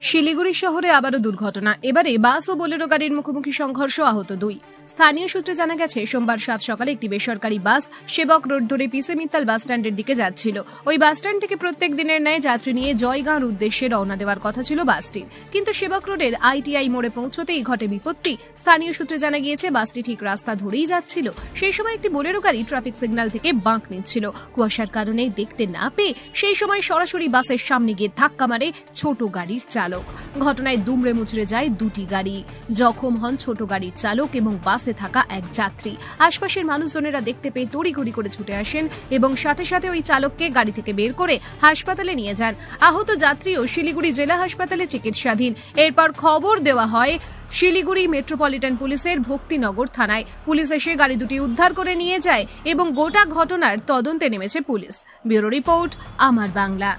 শিলিগুড়ি শহরে আবারও দুর্ঘটনা। এবারে বাস ও বোলেরো গাড়ির মুখোমুখি সংঘর্ষ, আহত 2। স্থানীয় সূত্রে জানা গেছে, সোমবার 7 সকালে একটি বেসরকারি বাস সেবক রোড ধরে পিসে মিত্তাল বাস স্ট্যান্ডের দিকে যাচ্ছিল। ওই বাস স্ট্যান্ড থেকে প্রত্যেক দিনের ন্যায় যাত্রী নিয়ে জয়গাঁর উদ্দেশ্যে রওনা দেওয়ার কথা ছিল বাসটির, কিন্তু সেবক রোডের ITI মোড়ে পৌঁছতেই ঘটে বিপত্তি। স্থানীয় সূত্রে জানা গিয়েছে, বাসটি ঠিক রাস্তা ধরেই যাচ্ছিল। সেই সময় একটি বোলেরো গাড়ি ট্রাফিক সিগন্যাল থেকে বাঁক নিচ্ছিল। কুয়াশার কারণে দেখতে না পেয়ে সেই সময় সরাসরি বাসের সামনে গিয়ে ধাক্কা মারে ছোট গাড়ির চালক। ঘটনায় দুমড়ে মুচড়ে যায় দুটি গাড়ি। জখম হন ছোট গাড়ির চালক এবং বাসে থাকা এক যাত্রী। আশপাশের মানুষজনেরা দেখতে পেয়ে তড়িঘড়ি করে ছুটে আসেন এবং সাথে সাথে ওই চালককে গাড়ি থেকে বের করে হাসপাতালে নিয়ে যান। আহত যাত্রীও শিলিগুড়ি জেলা হাসপাতালে চিকিৎসাধীন। এরপর খবর দেওয়া হয় শিলিগুড়ি মেট্রোপলিটন পুলিশের ভক্তিনগর থানায়। পুলিশ এসে গাড়ি দুটি উদ্ধার করে নিয়ে যায় এবং গোটা ঘটনার তদন্তে নেমেছে পুলিশ। ব্যুরো রিপোর্ট, আমার Bangla.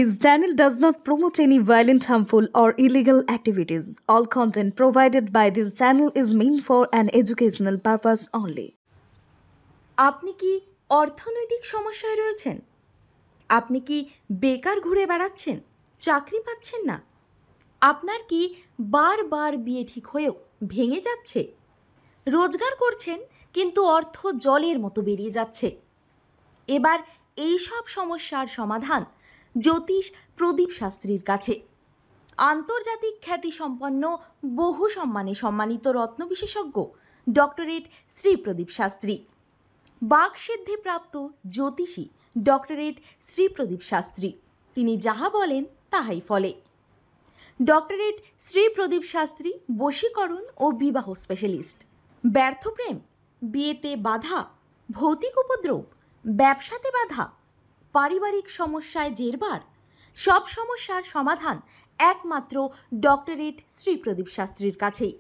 This channel does not promote any violent, harmful, or illegal activities. All content provided by this channel is meant for an educational purpose only. আপনি কি অর্থনৈতিক সমস্যায় রয়েছেন? আপনি কি বেকার ঘুরে বেড়াচ্ছেন, চাকরি পাচ্ছেন না? আপনার কি বারবার বিয়ে ঠিক হয়েও ভেঙে যাচ্ছে? রোজগার করছেন কিন্তু অর্থ জলের মতো বেরিয়ে যাচ্ছে। এবার এই সব সমস্যার সমাধান জ্যোতিষ প্রদীপ শাস্ত্রীর কাছে। আন্তর্জাতিক খ্যাতিসম্পন্ন বহু সম্মানে সম্মানিত রত্ন বিশেষজ্ঞ ডক্টরেট শ্রী প্রদীপ শাস্ত্রী, বাকসিদ্ধিপ্রাপ্ত জ্যোতিষী ডক্টরেট শ্রী প্রদীপ শাস্ত্রী। তিনি যাহা বলেন তাহাই ফলে। ডক্টরেট শ্রী প্রদীপ শাস্ত্রী বশীকরণ ও বিবাহ স্পেশালিস্ট। ব্যর্থ প্রেম, বিয়েতে বাধা, ভৌতিক উপদ্রব, ব্যবসাতে বাধা, পারিবারিক সমস্যায় জেরবার, সব সমস্যার সমাধান একমাত্র ডক্টরেট শ্রী প্রদীপ শাস্ত্রীর কাছেই।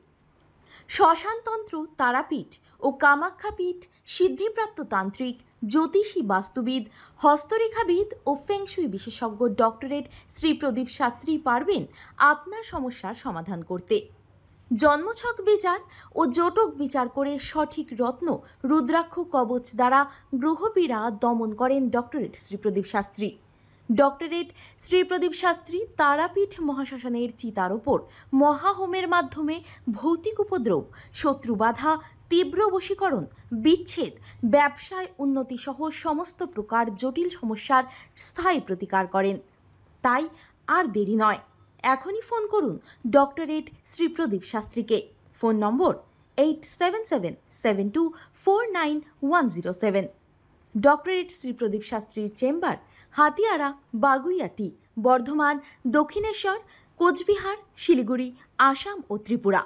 শ্মশানতন্ত্র, তারাপীঠ ও কামাখ্যাপীঠ, সিদ্ধিপ্রাপ্ত তান্ত্রিক, জ্যোতিষী, বাস্তুবিদ, হস্তরেখাবিদ ও ফেংশুই বিশেষজ্ঞ ডক্টরেট শ্রী প্রদীপ শাস্ত্রী পারবেন আপনার সমস্যার সমাধান করতে। জন্মছক বিচার ও জটক বিচার করে সঠিক রত্ন, রুদ্রাক্ষ, কবচ দ্বারা গ্রহপীড়া দমন করেন ডক্টরেট শ্রী প্রদীপ শাস্ত্রী। ডক্টরেট শ্রী প্রদীপ শাস্ত্রী তারাপীঠ মহাশ্মশানের চিতার ওপর মহাহোমের মাধ্যমে ভৌতিক উপদ্রব, শত্রু বাধা, তীব্র বশীকরণ, বিচ্ছেদ, ব্যবসায় উন্নতি সহ সমস্ত প্রকার জটিল সমস্যার স্থায়ী প্রতিকার করেন। তাই আর দেরি নয়, এখনই ফোন করুন ডক্টরেট শ্রী প্রদীপ শাস্ত্রীকে। Phone number 8777249107। Doctorate Shri Pradip শাস্ত্রীর চেম্বার হাতিয়ারা, বাগুইয়াটি, বর্ধমান, দক্ষিণেশ্বর, কোচবিহার, শিলিগুড়ি, আসাম ও ত্রিপুরা।